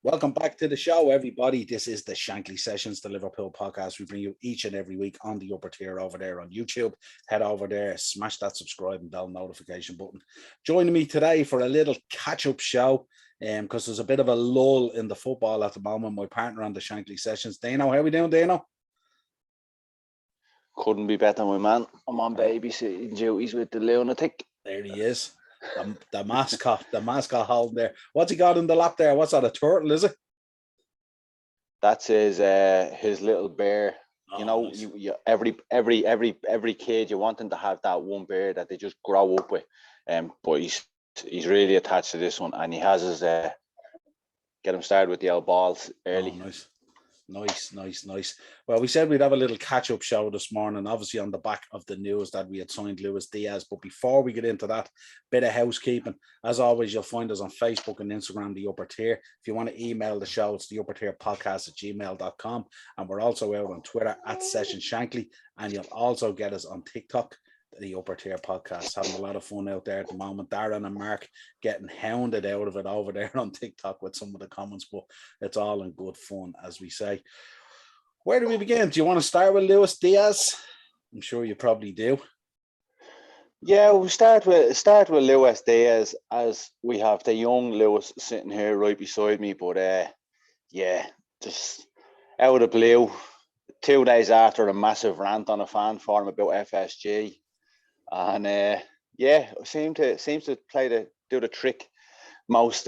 Welcome back to the show, everybody. This is the Shankly Sessions, the Liverpool podcast. We bring you each and every week on the upper tier over there on YouTube. Head over there, smash that subscribe and bell notification button. Joining me today for a little catch-up show, because there's a bit of a lull in the football at the moment. My partner on the Shankly Sessions, Dano. How are we doing, Dano? Couldn't be better, my man. I'm on babysitting duties with the lunatic. There he is. The mascot holding there. What's he got in the lap there? What's that, a turtle, is it? That's his little bear. Oh, you know, nice. you every kid, you want them to have that one bear that they just grow up with. But he's really attached to this one, and he has his get him started with the old balls early. Oh, nice. Well, we said we'd have a little catch-up show this morning, obviously on the back of the news that we had signed Diaz. But before we get into that, bit of housekeeping. As always, you'll find us on Facebook and Instagram, The Upper Tier. If you want to email the show, it's theuppertierpodcast@gmail.com. And we're also out on Twitter @SessionShankly. And you'll also get us on TikTok, The Upper Tier Podcast. Having a lot of fun out there at the moment. Darren and Mark getting hounded out of it over there on TikTok with some of the comments, but it's all in good fun, as we say. Where do we begin? Do you want to start with Luis Diaz? I'm sure you probably do. Yeah, we'll start with Luis Diaz, as we have the young Luis sitting here right beside me. But just out of the blue, 2 days after a massive rant on a fan forum about FSG. And seems to do the trick most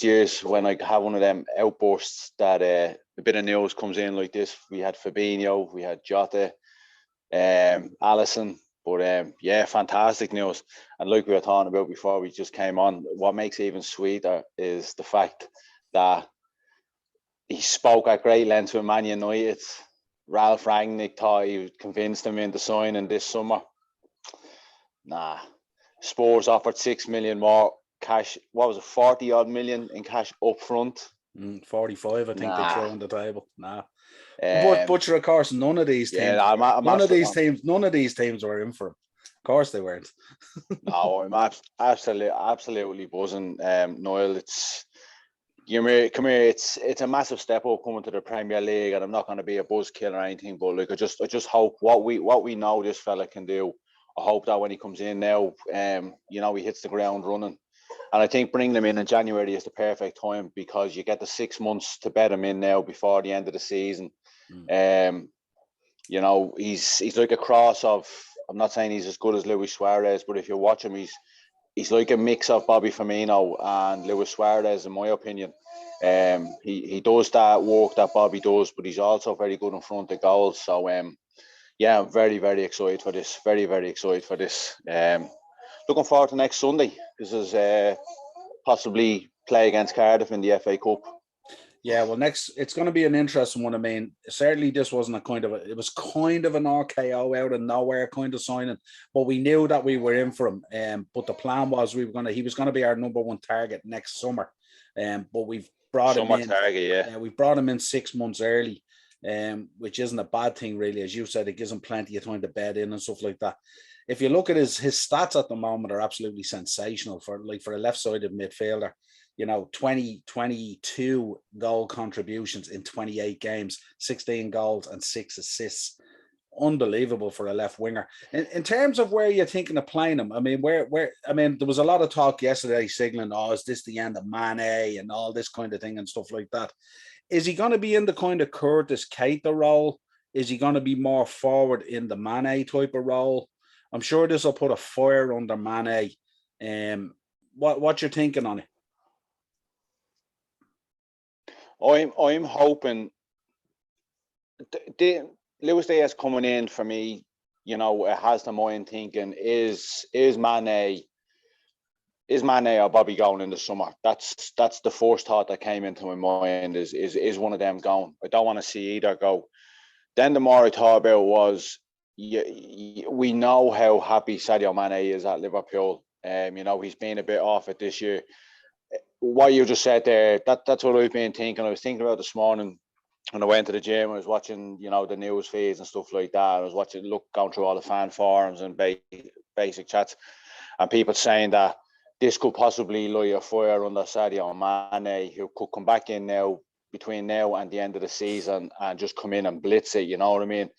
years when I have one of them outbursts that a bit of news comes in like this. We had Fabinho, we had Jota, Alisson, but fantastic news. And like we were talking about before we just came on, what makes it even sweeter is the fact that he spoke at great length with Man United. Ralph Rangnick thought he convinced him into signing this summer. Nah, Spurs offered 6 million more cash. What was it, 40 odd million in cash up front? 45, I think they threw on the table. But of course, none of these teams, none of these teams were in for him. Of course, they weren't. No, I'm absolutely buzzing. Niall, come here. It's a massive step up coming to the Premier League, and I'm not going to be a buzzkill or anything, but like I just hope what we know this fella can do. I hope that when he comes in now, he hits the ground running. And I think bringing him in January is the perfect time, because you get the 6 months to bet him in now before the end of the season. He's like a cross of, I'm not saying he's as good as Luis Suarez, but if you watch him, he's like a mix of Bobby Firmino and Luis Suarez, in my opinion. He does that work that Bobby does, but he's also very good in front of goals. So I'm very, very excited for this. Very, very excited for this. Looking forward to next Sunday. This is possibly play against Cardiff in the FA Cup. Yeah, well, it's going to be an interesting one. I mean, certainly this wasn't it was kind of an RKO out of nowhere kind of signing, but we knew that we were in for him. But the plan was he was going to be our number one target next summer. But we've brought him in. We've brought him in 6 months early, which isn't a bad thing, really. As you said, it gives him plenty of time to bed in and stuff like that. If you look at his stats at the moment, are absolutely sensational for a left-sided midfielder. 22 goal contributions in 28 games, 16 goals and 6 assists. Unbelievable for a left winger. In terms of where you're thinking of playing him, I mean, there was a lot of talk yesterday signaling, is this the end of Mane and all this kind of thing and stuff like that. Is he going to be in the kind of Curtis Keita role? Is he going to be more forward in the Mane type of role? I'm sure this will put a fire under Mane. What you're thinking on it? I'm hoping Luis Diaz coming in for me. It has the mind thinking: is Mane or Bobby going in the summer? That's the first thought that came into my mind. Is one of them going? I don't want to see either go. Then the more I thought about it was, we know how happy Sadio Mane is at Liverpool. He's been a bit off it this year. What you just said there, that's what I've been thinking. I was thinking about this morning when I went to the gym. I was watching, the news feeds and stuff like that. I was going through all the fan forums and basic chats, and people saying that this could possibly light a fire under Sadio Mane, who could come back in now between now and the end of the season and just come in and blitz it. You know what I mean?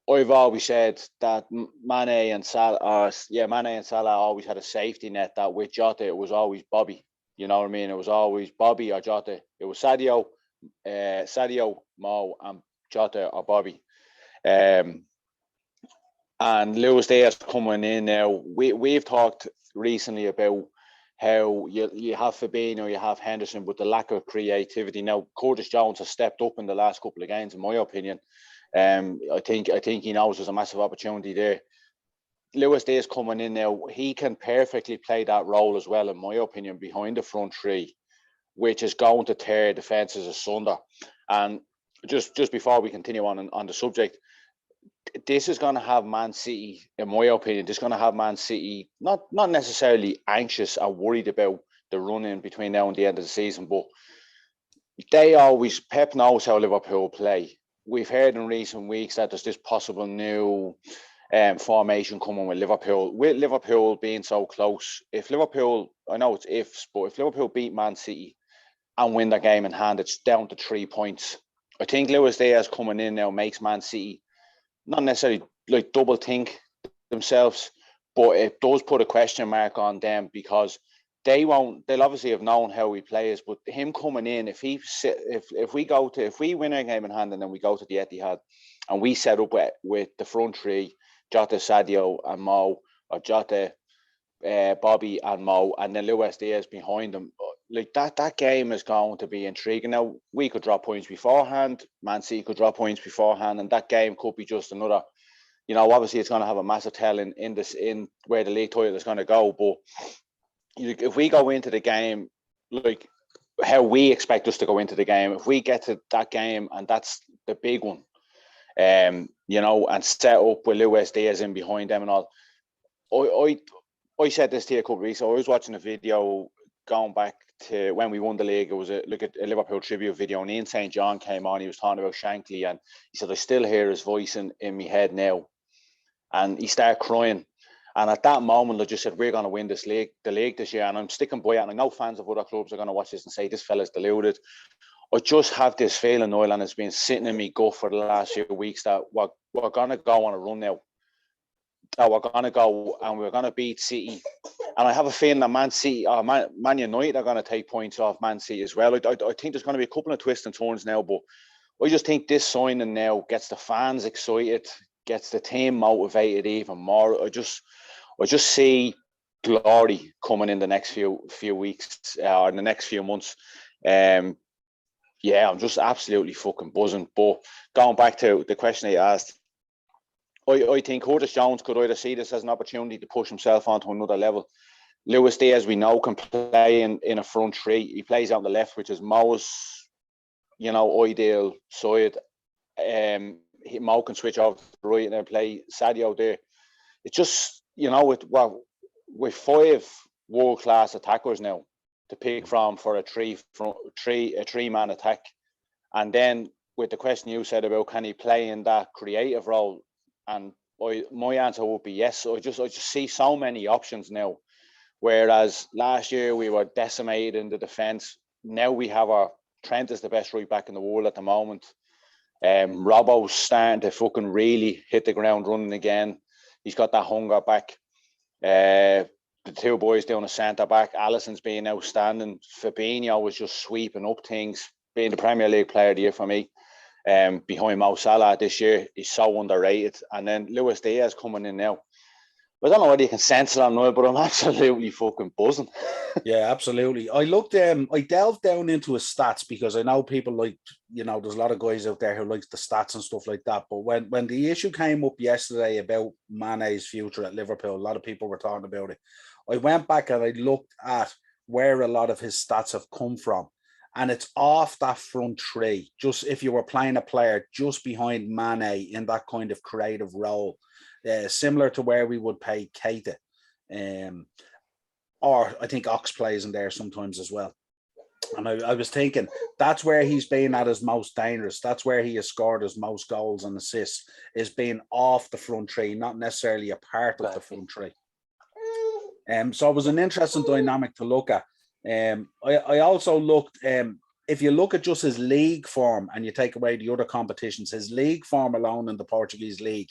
I've always said that Mane and Salah always had a safety net, that with Jota it was always Bobby. You know what I mean? It was always Bobby or Jota. It was Sadio, Mo, and Jota or Bobby. And Luis Diaz coming in now. We've talked recently about how you have Fabinho, you have Henderson, but the lack of creativity. Now, Curtis Jones has stepped up in the last couple of games, in my opinion. I think he knows there's a massive opportunity there. Luis Diaz coming in now, he can perfectly play that role as well, in my opinion, behind the front three, which is going to tear defences asunder. And just before we continue on the subject, this is going to have Man City, in my opinion, this is going to have Man City not necessarily anxious or worried about the run-in between now and the end of the season, but Pep knows how Liverpool play. We've heard in recent weeks that there's this possible new formation coming with Liverpool. With Liverpool being so close, if Liverpool, I know it's ifs, but if Liverpool beat Man City and win their game in hand, it's down to 3 points. I think Luis Diaz coming in now makes Man City not necessarily like double think themselves, but it does put a question mark on them, because they'll obviously have known how he plays, but him coming in, if we win a game in hand and then we go to the Etihad and we set up with the front three, Jota, Sadio and Mo, or Jota, Bobby and Mo, and then Luis Diaz behind them, like that game is going to be intriguing. Now, we could drop points beforehand, Man City could drop points beforehand, and that game could be just another, obviously it's going to have a massive tell in where the league title is going to go, but if we go into the game like how we expect us to go into the game, if we get to that game and that's the big one, and set up with Luis Diaz in behind them and all, I said this to you a couple of weeks ago. I was watching a video going back to when we won the league. It was a Liverpool tribute video, and Ian St. John came on. He was talking about Shankly, and he said, I still hear his voice in my head now. And he started crying. And at that moment, I just said, we're going to win the league this year. And I'm sticking by it. And I know fans of other clubs are going to watch this and say, this fella's deluded. I just have this feeling, Niall, and it's been sitting in me gut for the last few weeks, that we're going to go on a run now. That we're going to go and we're going to beat City. And I have a feeling that Man City, Man United are going to take points off Man City as well. I think there's going to be a couple of twists and turns now, but I just think this signing now gets the fans excited, gets the team motivated even more. I just see glory coming in the next few weeks or in the next few months. I'm just absolutely fucking buzzing. But going back to the question I asked, I think Curtis Jones could either see this as an opportunity to push himself onto another level. Luis Diaz, we know, can play in a front three. He plays out on the left, which is Mo's, ideal side. Mo can switch over to the right and then play Sadio there. It's just, with 5 world-class attackers now to pick from for a three-man attack. And then with the question you said about can he play in that creative role, and my answer would be yes. I just see so many options now. Whereas last year we were decimated in the defence. Now we have Trent is the best right back in the world at the moment. Robbo's starting to fucking really hit the ground running again. He's got that hunger back. The 2 boys down the centre back. Alisson's been outstanding. Fabinho was just sweeping up things, being the Premier League player of the year for me. Behind Mo Salah this year, he's so underrated. And then Luis Diaz coming in now. I don't know whether you can sense it or not, but I'm absolutely fucking buzzing. Yeah, absolutely. I delved down into his stats because I know people like, there's a lot of guys out there who like the stats and stuff like that. But when the issue came up yesterday about Mane's future at Liverpool, a lot of people were talking about it. I went back and I looked at where a lot of his stats have come from. And it's off that front three. Just if you were playing a player just behind Mane in that kind of creative role, similar to where we would pay Keita. Or I think Ox plays in there sometimes as well. And I was thinking that's where he's been at his most dangerous. That's where he has scored his most goals and assists, is being off the front three, not necessarily a part of the front three. So it was an interesting dynamic to look at. I also looked, if you look at just his league form and you take away the other competitions, his league form alone in the Portuguese league,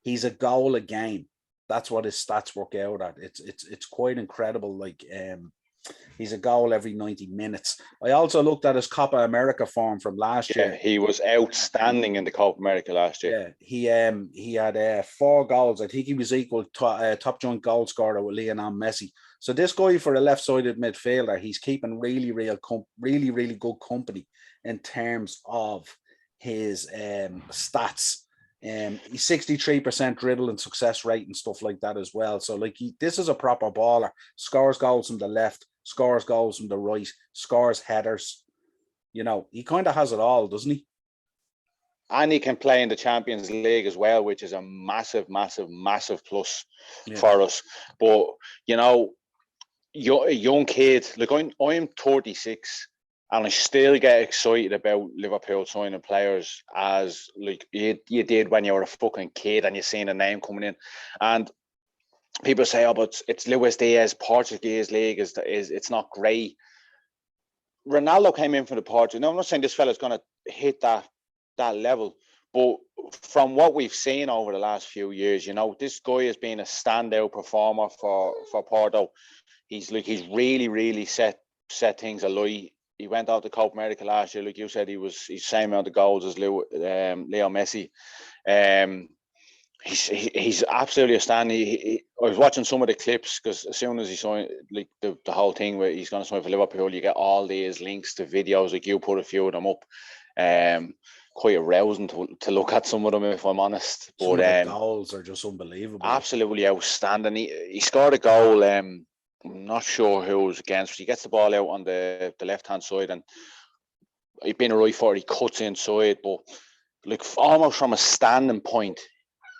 he's a goal a game. That's what his stats work out at. It's quite incredible. Like he's a goal every 90 minutes. I also looked at his Copa America form from last year. He was outstanding in the Copa America last year. Yeah, he had 4 goals. I think he was equal to top joint goal scorer with Lionel Messi. So this guy for a left-sided midfielder, he's keeping really good company in terms of his stats. He's 63% dribble and success rate and stuff like that as well. So like this is a proper baller. Scores goals from the left, scores goals from the right, scores headers. You know, he kind of has it all, doesn't he? And he can play in the Champions League as well, which is a massive plus for us. But you know, you're a young kid. Like I'm 36. And I still get excited about Liverpool signing players as like you did when you were a fucking kid and you seen a name coming in. And people say, "Oh, but it's Luis Diaz. Portuguese league is it's not great." Ronaldo came in for the Portuguese. Now I'm not saying this fella's going to hit that level, but from what we've seen over the last few years, you know, this guy has been a standout performer for Porto. He's really set things alight. He went out to Copa America last year. Like you said, he's same amount of goals as Leo Messi. He's absolutely outstanding. I was watching some of the clips because as soon as he signed, like the whole thing where he's going to sign for Liverpool, you get all these links to videos. Like you put a few of them up. Quite arousing to look at some of them, if I'm honest. Some of the goals are just unbelievable. Absolutely outstanding. He scored a goal. I'm not sure who it was against. He gets the ball out on the left-hand side and he'd been a right footer. He cuts inside, but like almost from a standing point,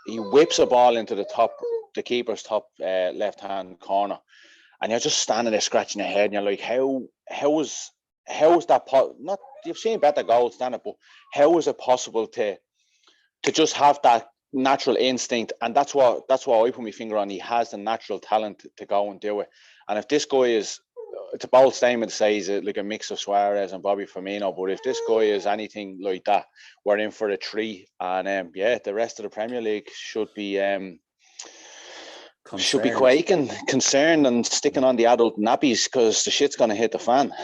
he whips a ball into the keeper's top left-hand corner, and you're just standing there scratching your head, and you're like, how is that? Not you've seen better goals than it, but how is it possible to just have that natural instinct? And that's what I put my finger on. He has the natural talent to go and do it. And if this guy is, it's a bold statement to say he's like a mix of Suarez and Bobby Firmino, but if this guy is anything like that, we're in for a treat. And the rest of the Premier League should be quaking, concerned, and sticking on the adult nappies because the shit's going to hit the fan.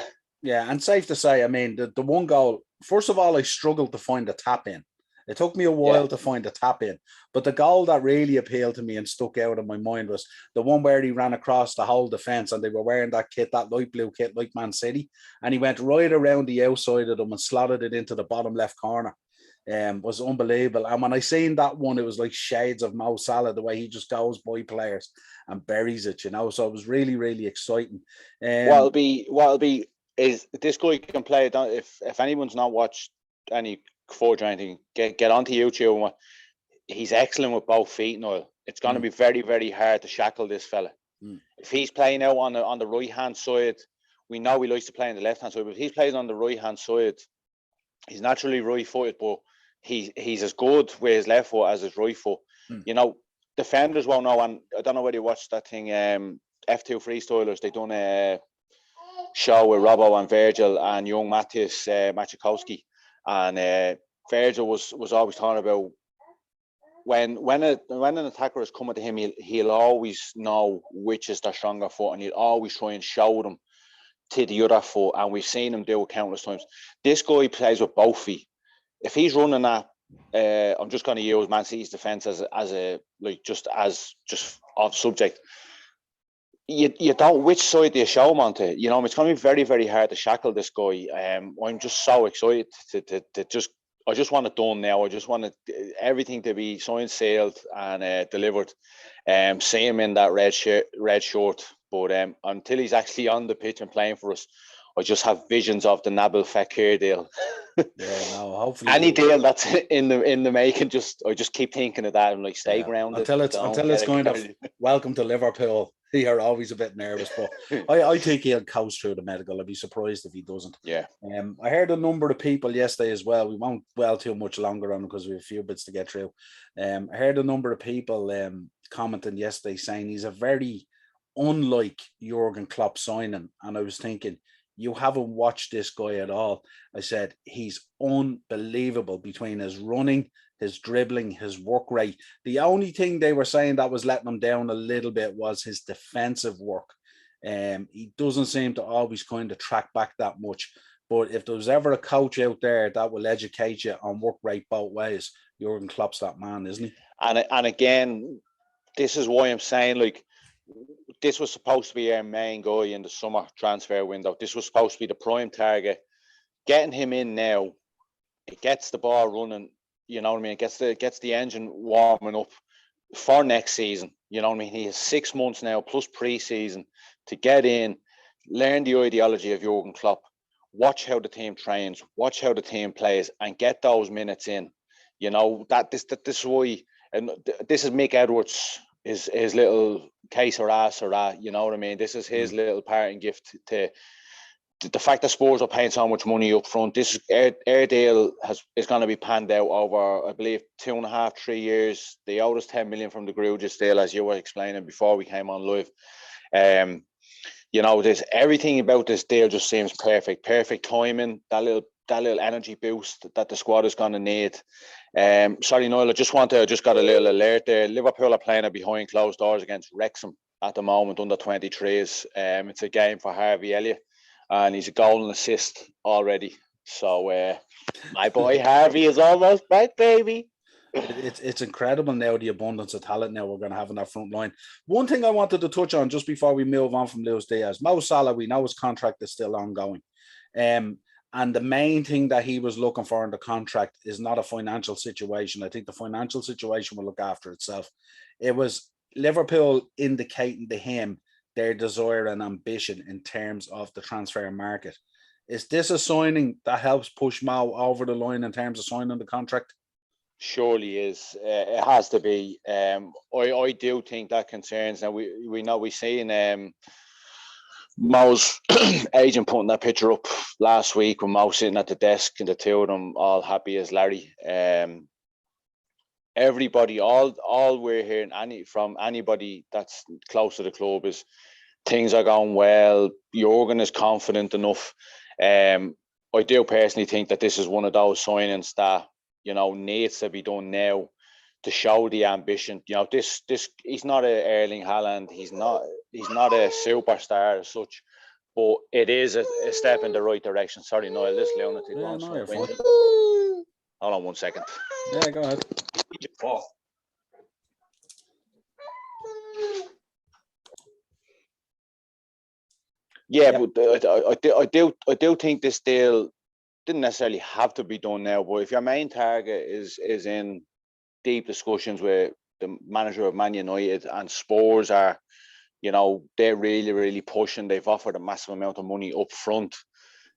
Yeah, and safe to say, I mean, the one goal, first of all, I struggled to find a tap in. It took me a while to find a tap in, but the goal that really appealed to me and stuck out in my mind was the one where he ran across the whole defence and they were wearing that kit, that light blue kit like Man City, and he went right around the outside of them and slotted it into the bottom left corner. Was unbelievable. And when I seen that one, it was like shades of Mo Salah, the way he just goes by players and buries it, you know. So it was really exciting. What'll be is this guy can play. If anyone's not watched any footage or anything, get onto YouTube. He's excellent with both feet, Niall. It's going to be very hard to shackle this fella. If he's playing out on the right hand side, we know he likes to play on the left hand side, but if he's playing on the right hand side, he's naturally right footed, but he's as good with his left foot as his right foot. You know, defenders won't know, and I don't know whether you watched that thing, F2 Freestylers. They done a show with Robbo and Virgil and young Matthias Machikowski, and Virgil was always talking about when an attacker is coming to him, he'll always know which is their stronger foot, and he'll always try and show them to the other foot, and we've seen him do it countless times. This guy plays with both feet. If he's running that, I'm just going to use Man City's defense as off subject. You don't, which side do you show him onto? You know, it's going to be very hard to shackle this guy. I'm just so excited to just. I just want it done now. I just want everything to be signed, sealed, and delivered. See him in that red shirt. But until he's actually on the pitch and playing for us, I just have visions of the Nabil Fekir deal. Hopefully any deal that's in the making. I just keep thinking of that and like stay grounded. Until it's kind of welcome to Liverpool. You're always a bit nervous, but I think he'll coast through the medical. I'd be surprised if he doesn't. Yeah. I heard a number of people yesterday as well. We won't dwell too much longer on it because we have a few bits to get through. I heard a number of people commenting yesterday saying he's a very unlike Jurgen Klopp signing. And I was thinking, you haven't watched this guy at all. I said, he's unbelievable between his running, his dribbling, his work rate. The only thing they were saying that was letting him down a little bit was his defensive work. He doesn't seem to always kind of track back that much. But if there's ever a coach out there that will educate you on work rate both ways, Jurgen Klopp's that man, isn't he? And again, this is why I'm saying, like, this was supposed to be our main guy in the summer transfer window. This was supposed to be the prime target. Getting him in now, it gets the ball running. You know what I mean? It gets the engine warming up for next season. You know what I mean? He has 6 months now plus pre-season to get in, learn the ideology of Jurgen Klopp, watch how the team trains, watch how the team plays, and get those minutes in. You know, this is why, and this is Mick Edwards' his little case or ass or that. You know what I mean? This is his little parting gift to the fact that Spurs are paying so much money up front. This Air deal is going to be panned out over, I believe, 2.5, 3 years. They owed us 10 million from the Grugic deal, as you were explaining before we came on live. You know, there's everything about this deal just seems perfect timing. That little energy boost that the squad is going to need. Sorry, Niall, I just got a little alert there. Liverpool are playing behind closed doors against Wrexham at the moment, under 23s. It's a game for Harvey Elliott, and he's a goal and assist already. So my boy Harvey is almost back, baby. It's incredible now, the abundance of talent now we're going to have in that front line. One thing I wanted to touch on just before we move on from Luis Diaz, Mo Salah, we know his contract is still ongoing. And the main thing that he was looking for in the contract is not a financial situation. I think the financial situation will look after itself. It was Liverpool indicating to him their desire and ambition in terms of the transfer market. Is this a signing that helps push Mo over the line in terms of signing the contract? Surely is. It has to be. I do think that concerns. Now we know we've seen Mo's agent putting that picture up last week with Mo sitting at the desk and the two of them all happy as Larry. Everybody, all we're hearing from anybody that's close to the club is things are going well. Jurgen is confident enough. I do personally think that this is one of those signings that, you know, needs to be done now to show the ambition. You know, this he's not a Erling Haaland. He's not a superstar as such, but it is a step in the right direction. Sorry, Niall, this lunatic. Yeah, no, you're fine. Hold on 1 second. Yeah, go ahead. Yeah, but I do think this deal didn't necessarily have to be done now. But if your main target is in deep discussions with the manager of Man United, and Spurs are, you know, they're really, really pushing. They've offered a massive amount of money up front.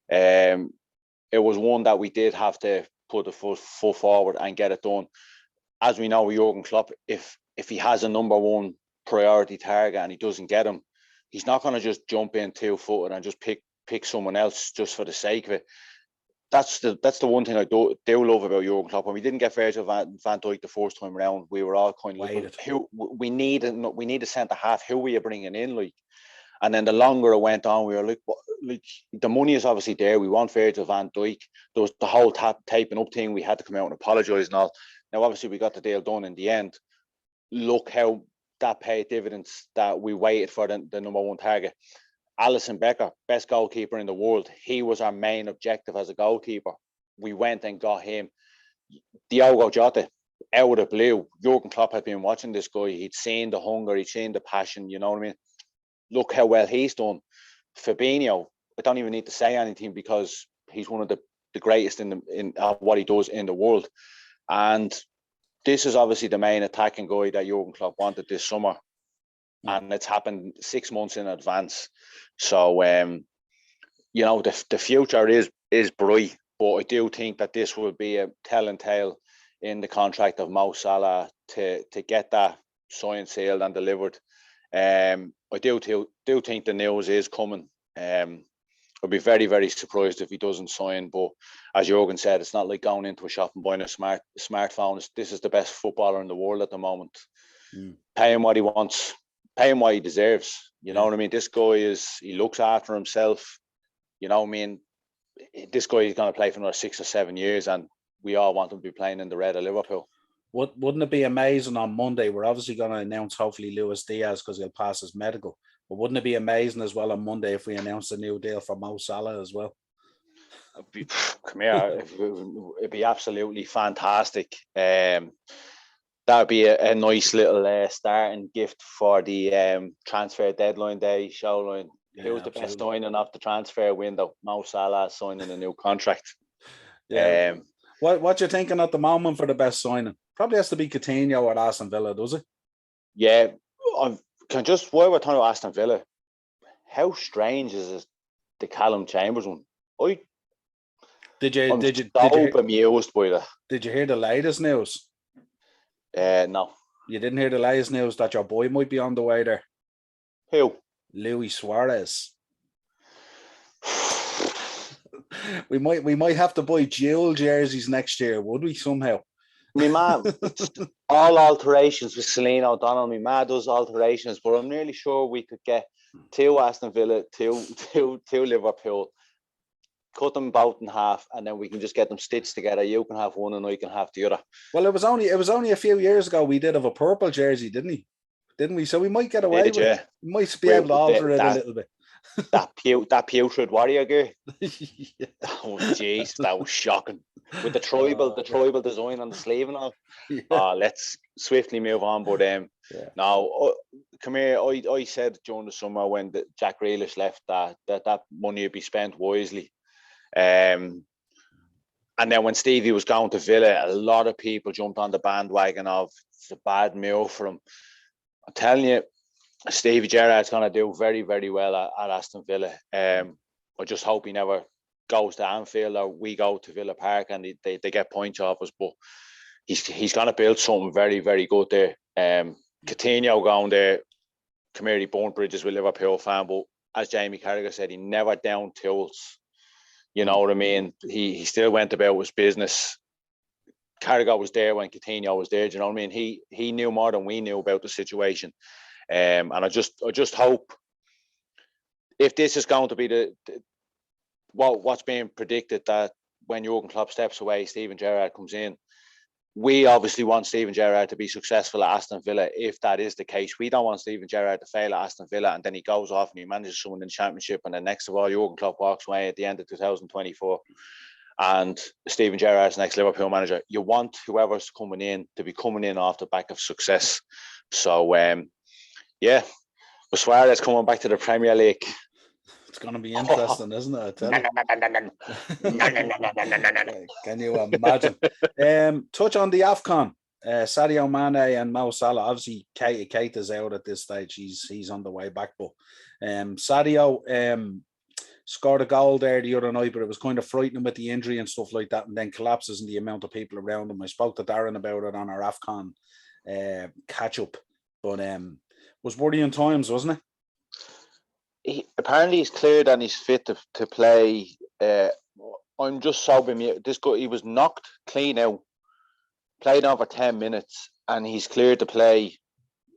It was one that we did have to put the foot forward and get it done. As we know with Jurgen Klopp, if he has a number one priority target and he doesn't get him, he's not going to just jump in 2-footed and just pick someone else just for the sake of it. That's the one thing I do love about Jurgen Klopp. When we didn't get Virgil van Dijk the first time around, we were all kind of like, we need a centre half. Who are you bringing in, like? And then the longer it went on, we were like the money is obviously there. We want Virgil van Dijk. There was the whole taping up thing. We had to come out and apologise and all. Now, obviously, we got the deal done in the end. Look how that paid dividends, that we waited for the number one target. Alisson Becker, best goalkeeper in the world. He was our main objective as a goalkeeper. We went and got him. Diogo Jota, out of the blue. Jurgen Klopp had been watching this guy. He'd seen the hunger. He'd seen the passion. You know what I mean? Look how well he's done. Fabinho, I don't even need to say anything because he's one of the greatest in what he does in the world. And this is obviously the main attacking guy that Jurgen Klopp wanted this summer. And it's happened 6 months in advance. So, you know, the future is bright, but I do think that this will be a telling tale in the contract of Mo Salah to get that signed, sealed and delivered. I do think the news is coming. I'd be very, very surprised if he doesn't sign. But as Jurgen said, it's not like going into a shop and buying a smartphone. This is the best footballer in the world at the moment. Pay him what he wants. pay him what he deserves. You know what I mean? This guy he looks after himself. You know what I mean? This guy is going to play for another 6 or 7 years, and we all want him to be playing in the red of Liverpool. Wouldn't it be amazing on Monday? We're obviously going to announce hopefully Luis Diaz because he'll pass his medical. But wouldn't it be amazing as well on Monday if we announce a new deal for Mo Salah as well? Come here, it'd be absolutely fantastic. That would be a nice little starting gift for the transfer deadline day showline. Who's the best signing of the transfer window? Mo Salah signing a new contract. Yeah. What you thinking at the moment for the best signing? Probably has to be Coutinho or Aston Villa, does it? Yeah, while we're talking about Aston Villa, how strange is it, the Callum Chambers one? I'm so bemused by that. Did you hear the latest news? No. You didn't hear the latest news that your boy might be on the way there? Who? Luis Suarez. We might have to buy dual jerseys next year, would we somehow? My man, it's all alterations with Celine O'Donnell. My man does alterations, but I'm nearly sure we could get 2 Aston Villa, 2 Liverpool, cut them both in half, and then we can just get them stitched together. You can have one and I can have the other. Well, it was only a few years ago we did have a purple jersey, didn't we? So we might get away with it. We might be able to alter it a little bit. that putrid warrior gear. Yeah. Oh jeez, that was shocking. With the tribal design on the sleeve and all. Yeah. Let's swiftly move on. But now, come here. I said during the summer when Jack Grealish left that money would be spent wisely. And then when Stevie was going to Villa, a lot of people jumped on the bandwagon of it's a bad move for him. I'm telling you, Stevie Gerrard's going to do very, very well at Aston Villa. I just hope he never goes to Anfield or we go to Villa Park and they get points off us. But he's going to build something very, very good there. Coutinho going there, come here, he burnt bridges with Liverpool fan, but as Jamie Carragher said, he never down tools. You know what I mean? He still went about his business. Carragher was there when Coutinho was there. Do you know what I mean? He knew more than we knew about the situation. And I just hope if this is going to be what's being predicted, that when Jurgen Klopp steps away, Steven Gerrard comes in. We obviously want Steven Gerrard to be successful at Aston Villa. If that is the case, we don't want Steven Gerrard to fail at Aston Villa and then he goes off and he manages someone in the Championship and then next of all, Jurgen Klopp walks away at the end of 2024 and Steven Gerrard's next Liverpool manager. You want whoever's coming in to be coming in off the back of success. So, yeah, with Suarez coming back to the Premier League. It's going to be interesting, isn't it? Can you imagine? Touch on the AFCON. Sadio Mane and Mo Salah. Obviously, Keita's out at this stage. He's on the way back. But Sadio scored a goal there the other night, but it was kind of frightening with the injury and stuff like that, and then collapses in the amount of people around him. I spoke to Darren about it on our AFCON catch-up. But was worrying times, wasn't it? Apparently he's cleared and he's fit to play. I'm just so bemused. This guy, he was knocked clean out, played over 10 minutes, and he's cleared to play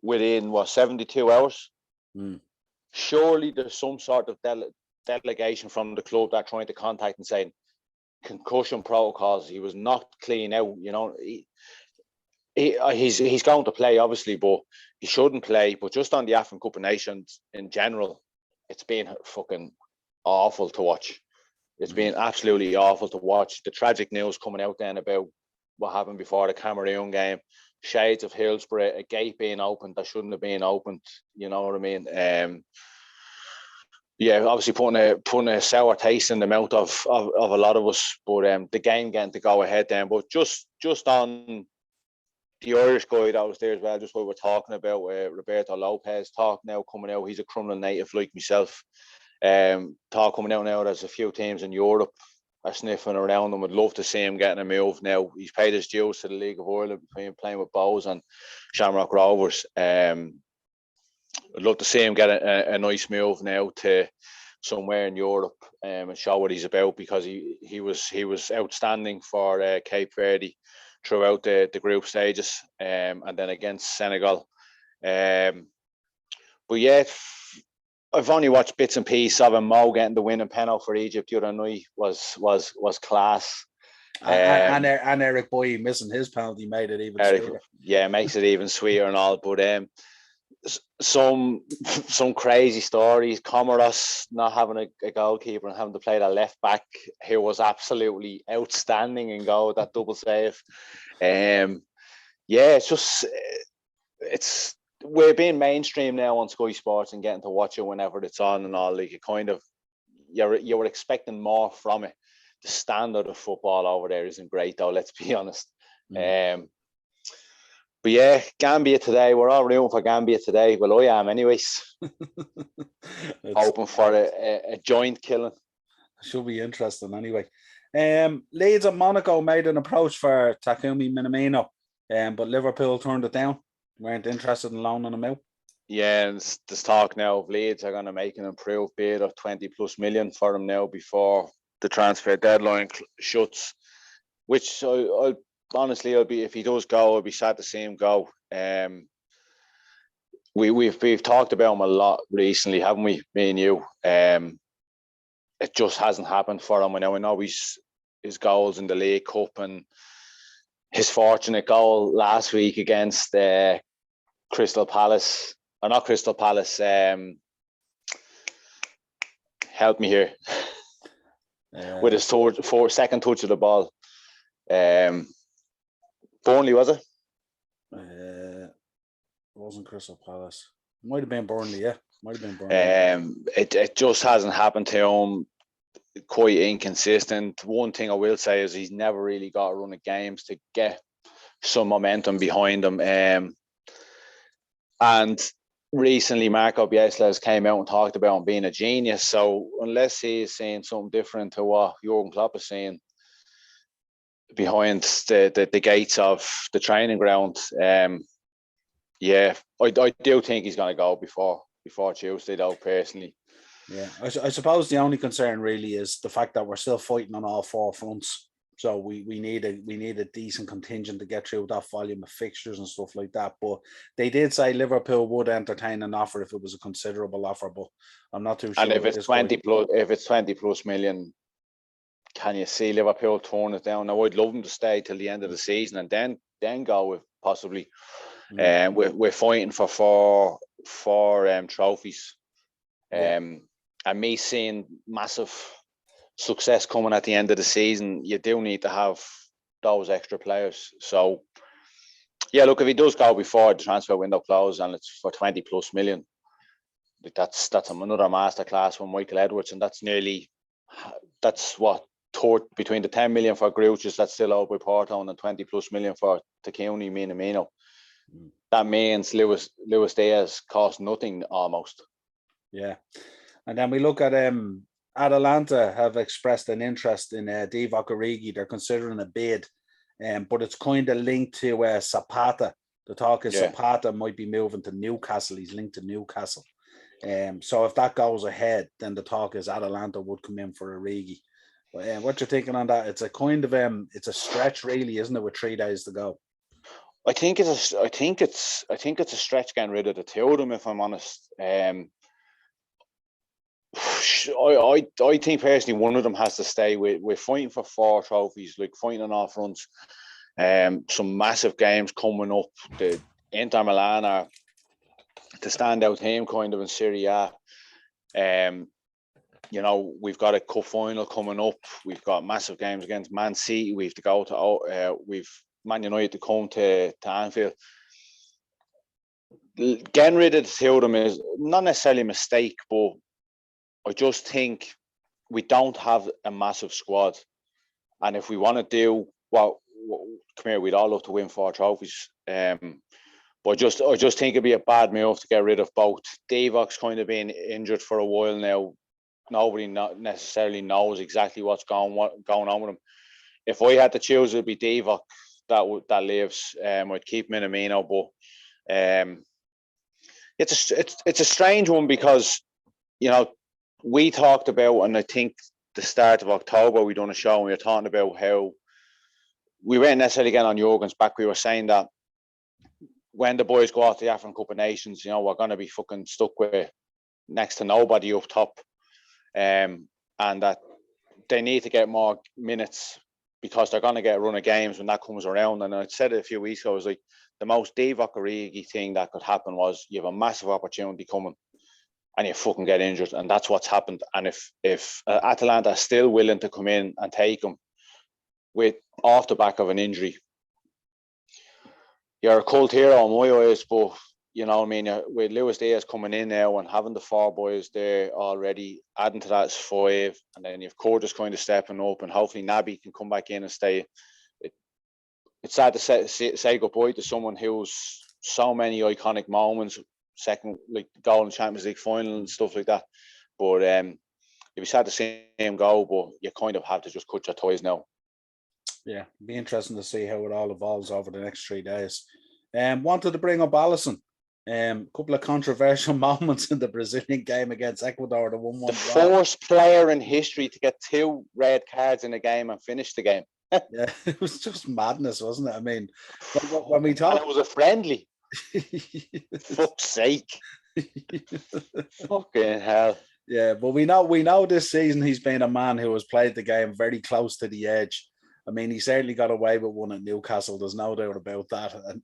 within 72 hours. Surely there's some sort of delegation from the club that are trying to contact and saying concussion protocols. He was knocked clean out. You know, he's going to play obviously, but he shouldn't play. But just on the African Cup of Nations in general, it's been fucking awful to watch. It's been absolutely awful to watch. The tragic news coming out then about what happened before the Cameroon game, shades of Hillsborough, a gate being opened that shouldn't have been opened. You know what I mean? Yeah, obviously putting a sour taste in the mouth of a lot of us. But the game getting to go ahead then. But just on the Irish guy that was there as well, just what we're talking about, Roberto Lopez coming out. He's a criminal native like myself. Talk coming out now. There's a few teams in Europe are sniffing around him. Would love to see him getting a move now. He's paid his dues to the League of Ireland between playing with Bows and Shamrock Rovers. I'd love to see him get a nice move now to somewhere in Europe and show what he's about, because he was outstanding for Cape Verde throughout the group stages, and then against Senegal. but yeah, I've only watched bits and pieces of him. Mo getting the winning penalty for Egypt the other night was class. And Eric Boye missing his penalty made it even sweeter. Yeah, makes it even sweeter and all. But some crazy stories. Comoros not having a goalkeeper and having to play that left back who was absolutely outstanding in goal, that double save. Yeah, we're being mainstream now on Sky Sports and getting to watch it whenever it's on and all. Like, it kind of, you were expecting more from it. The standard of football over there isn't great, though, let's be honest. But yeah, Gambia today, we're all rooting for Gambia today. Well, I am anyways. Hoping for a joint killing. Should be interesting anyway. Leeds and Monaco made an approach for Takumi Minamino, but Liverpool turned it down. Weren't interested in loaning him out. Yeah, and there's talk now of Leeds are going to make an improved bid of 20 plus million for him now before the transfer deadline shuts. Which I'll honestly, if he does go, I'll be sad to see him go. We've talked about him a lot recently, haven't we, me and you? It just hasn't happened for him. I know his goals in the League Cup and his fortunate goal last week against Crystal Palace, or not Crystal Palace. Help me here. With his second touch of the ball. Burnley, was it? It wasn't Crystal Palace. Might have been Burnley, yeah. Might have been Burnley. It just hasn't happened to him. Quite inconsistent. One thing I will say is he's never really got a run of games to get some momentum behind him. And recently, Marco Bielsa came out and talked about him being a genius. So unless he's saying something different to what Jurgen Klopp is saying behind the gates of the training ground, yeah, I do think he's going to go before Tuesday, though, personally. Yeah, I suppose the only concern really is the fact that we're still fighting on all four fronts. So we need a decent contingent to get through that volume of fixtures and stuff like that. But they did say Liverpool would entertain an offer if it was a considerable offer, but I'm not too sure. And if it's 20 plus million, can you see Liverpool turn it down? Now, I'd love them to stay till the end of the season and then go with possibly. We're fighting for four trophies. And me seeing massive success coming at the end of the season, you do need to have those extra players. So, yeah, look, if he does go before the transfer window closes and it's for 20 plus million, that's another masterclass from Michael Edwards, and that's what between the 10 million for Gruches that's still out by Porto and the 20 plus million for Takumi Minamino. That means Luis Diaz cost nothing almost. Yeah. And then we look at Atalanta have expressed an interest in Divock Origi. They're considering a bid, but it's kind of linked to Zapata. The talk is Zapata might be moving to Newcastle. He's linked to Newcastle. So if that goes ahead, then the talk is Atalanta would come in for Origi. What you're thinking on that? It's a kind of it's a stretch, really, isn't it? With 3 days to go. I think it's a stretch getting rid of the two of them, if I'm honest. I think personally one of them has to stay. We're fighting for 4 trophies, like fighting on all fronts. Some massive games coming up. The Inter Milan are the standout team kind of in Serie A. We've got a cup final coming up. We've got massive games against Man City. We have to go to we've Man United to come to Anfield. Getting rid of the two of them is not necessarily a mistake, but I just think we don't have a massive squad. And if we want to do come here, we'd all love to win 4 trophies. But I just think it'd be a bad move to get rid of both. Divock's kind of been injured for a while now. Nobody necessarily knows exactly what's going on with him. If I had to choose, it'd be Divock that lives. I'd keep Minamino, but it's a strange one because we talked about, and I think the start of October we done a show and we were talking about how we weren't necessarily getting on Jurgen's back. We were saying that when the boys go off the African Cup of Nations, we're going to be fucking stuck with next to nobody up top, and that they need to get more minutes because they're going to get a run of games when that comes around. And I said it a few weeks ago, I was like, the most Divock Origi thing that could happen was you have a massive opportunity coming and you fucking get injured, and that's what's happened. And if Atalanta are still willing to come in and take him off the back of an injury, you're a cult hero in my eyes. But you know what I mean, with Luis Diaz coming in now and having the 4 boys there already, adding to that is 5, and then you've Curtis kind of stepping up, and hopefully Naby can come back in and stay. It's sad to say goodbye to someone who's so many iconic moments, second like goal in Champions League final and stuff like that. But it'd be sad to see him go, but you kind of have to just cut your ties now. Yeah, it'd be interesting to see how it all evolves over the next 3 days. Wanted to bring up Alisson. Couple of controversial moments in the Brazilian game against Ecuador, the 1-1 the first player in history to get 2 red cards in a game and finish the game. Yeah, it was just madness, wasn't it? I mean, when we talk, and it was a friendly. Fuck's sake! Fucking hell! Yeah, but we know this season he's been a man who has played the game very close to the edge. I mean, he certainly got away with one at Newcastle. There's no doubt about that. And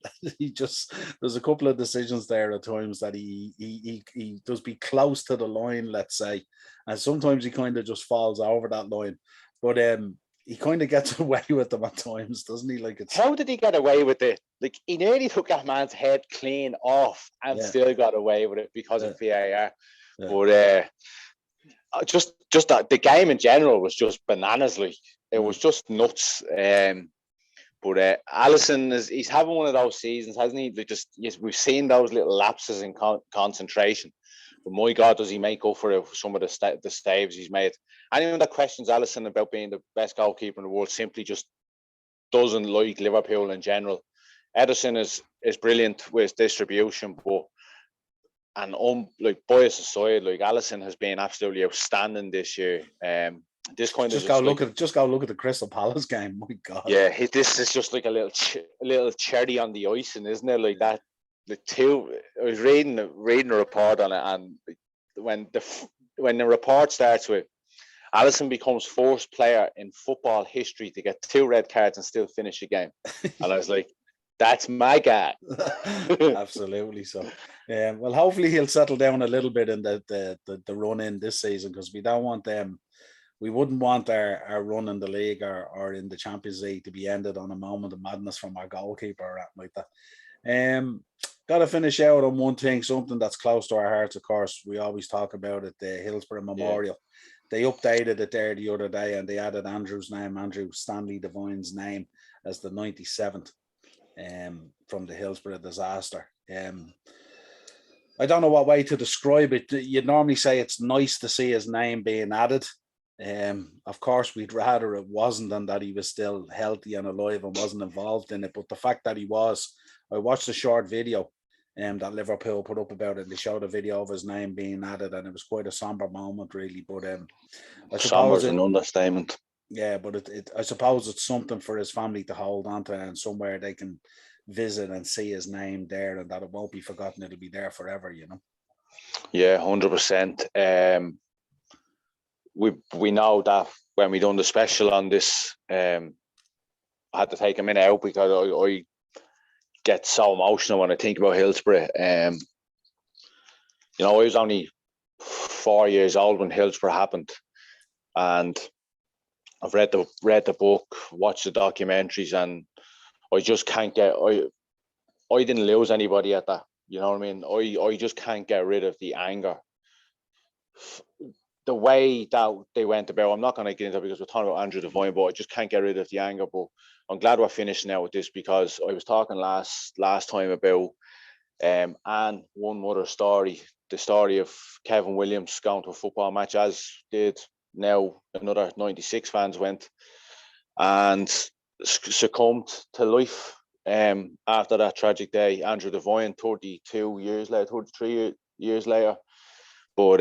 there's a couple of decisions there at times that he does be close to the line, let's say, and sometimes he kind of just falls over that line. But he kind of gets away with them at times, doesn't he? Like, how did he get away with it? Like, he nearly took that man's head clean off and still got away with it because of VAR. Yeah. But just that the game in general was just bananas. Like, it was just nuts. But Alisson he's having one of those seasons, hasn't he? We've seen those little lapses in concentration. But my God, does he make up for it for some of the saves he's made? Anyone that questions Alisson about being the best goalkeeper in the world simply just doesn't like Liverpool in general. Ederson is brilliant with distribution, but like bias aside, like Alisson has been absolutely outstanding this year. This kind just of go look at the Crystal Palace game. My God, yeah, this is just like a little cherry on the icing, isn't it? Like that. I was reading a report on it, and when the report starts with Alisson becomes first player in football history to get 2 red cards and still finish a game, and I was like, that's my guy. Absolutely. So, well, hopefully he'll settle down a little bit in the run in this season, because we don't want them. We wouldn't want our run in the league or in the Champions League to be ended on a moment of madness from our goalkeeper or anything like that. Got to finish out on one thing, something that's close to our hearts, of course. We always talk about it, the Hillsborough Memorial. Yeah. They updated it there the other day, and they added Andrew Stanley Devine's name as the 97th from the Hillsborough disaster. I don't know what way to describe it. You'd normally say it's nice to see his name being added. Of course, we'd rather it wasn't, and that he was still healthy and alive and wasn't involved in it. But the fact that he was, I watched a short video that Liverpool put up about it. They showed a video of his name being added, and it was quite a somber moment, really. But I suppose somber's an understatement. Yeah, but I suppose it's something for his family to hold on to, and somewhere they can visit and see his name there, and that it won't be forgotten. It'll be there forever, you know. Yeah, 100%. We know that when we done the special on this, I had to take a minute out because I get so emotional when I think about Hillsborough. I was only 4 years old when Hillsborough happened, and I've read the book, watched the documentaries, and I just can't get. I didn't lose anybody at that. You know what I mean? I just can't get rid of the anger. The way that they went about, I'm not going to get into it because we're talking about Andrew Devine, but I just can't get rid of the anger. But I'm glad we're finishing now with this, because I was talking last time about and one other story, the story of Kevin Williams going to a football match, as did now another 96 fans went, and succumbed to life after that tragic day. Andrew Devine, 33 years later. But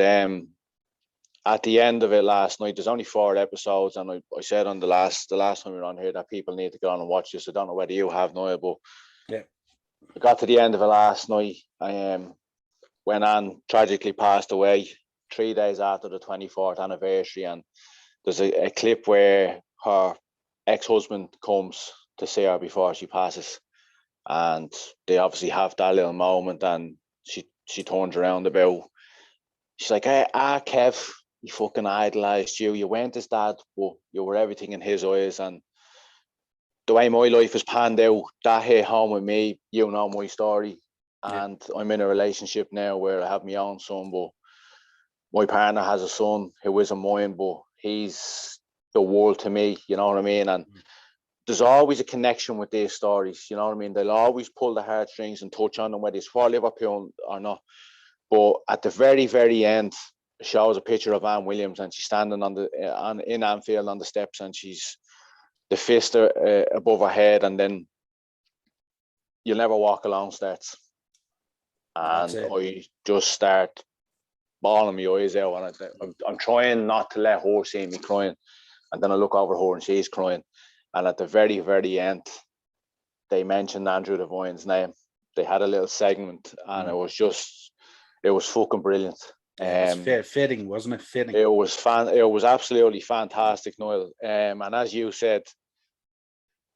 at the end of it last night, there's only 4 episodes, and I said on the last time we were on here that people need to go on and watch this. I don't know whether you have, Niall, but I got to the end of it last night. I went on, tragically passed away 3 days after the 24th anniversary. And there's a clip where her ex-husband comes to see her before she passes. And they obviously have that little moment, and she turns around about. She's like, hey, Kev, he fucking idolized you. You weren't his dad, but you were everything in his eyes. And the way my life has panned out, that hit home with me. You know my story. And I'm in a relationship now where I have my own son, but my partner has a son who isn't mine, but he's the world to me, you know what I mean? And there's always a connection with these stories, you know what I mean? They'll always pull the heartstrings and touch on them, whether it's for Liverpool or not. But at the very, very end, it shows a picture of Anne Williams, and she's standing in Anfield on the steps, and she's the fist above her head, and then "You'll Never Walk Alone" starts. And I just start bawling my eyes out, and I'm trying not to let her see me crying. And then I look over her and she's crying. And at the very, very end, they mentioned Andrew Devine's name. They had a little segment, and it was fucking brilliant. Yeah, it was fitting, wasn't it? Fitting. It was absolutely fantastic, Niall. And as you said,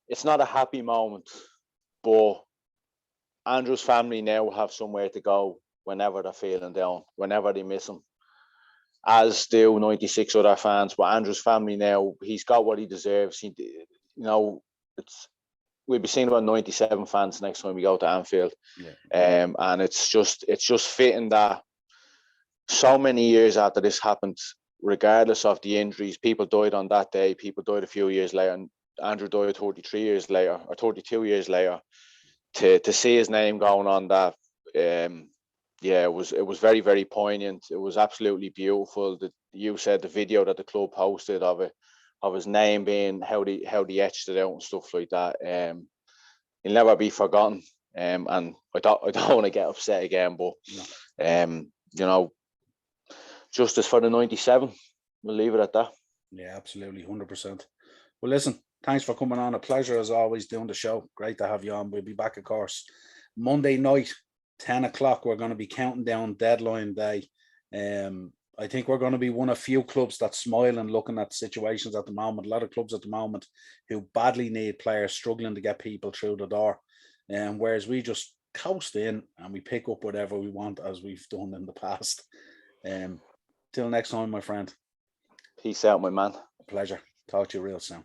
it's not a happy moment, but Andrew's family now have somewhere to go whenever they're feeling down, whenever they miss him. As do 96 other fans, but Andrew's family now, he's got what he deserves. We'll be seeing about 97 fans next time we go to Anfield. Yeah. And it's just fitting that so many years after this happened, regardless of the injuries, people died on that day, people died a few years later, and Andrew died 33 years later, or 32 years later, to see his name going on that, it was very, very poignant. It was absolutely beautiful. You said the video that the club posted of his name being how they etched it out and stuff like that. He'll never be forgotten. And I don't want to get upset again, but justice for the 97. We'll leave it at that. Yeah, absolutely, 100%. Well, listen, thanks for coming on. A pleasure as always doing the show. Great to have you on. We'll be back, of course, Monday night, 10 o'clock. We're going to be counting down deadline day. I think we're going to be one of few clubs that smile and looking at situations at the moment. A lot of clubs at the moment who badly need players, struggling to get people through the door. Whereas we just coast in and we pick up whatever we want, as we've done in the past. Till next time, my friend. Peace out, my man. A pleasure. Talk to you real soon.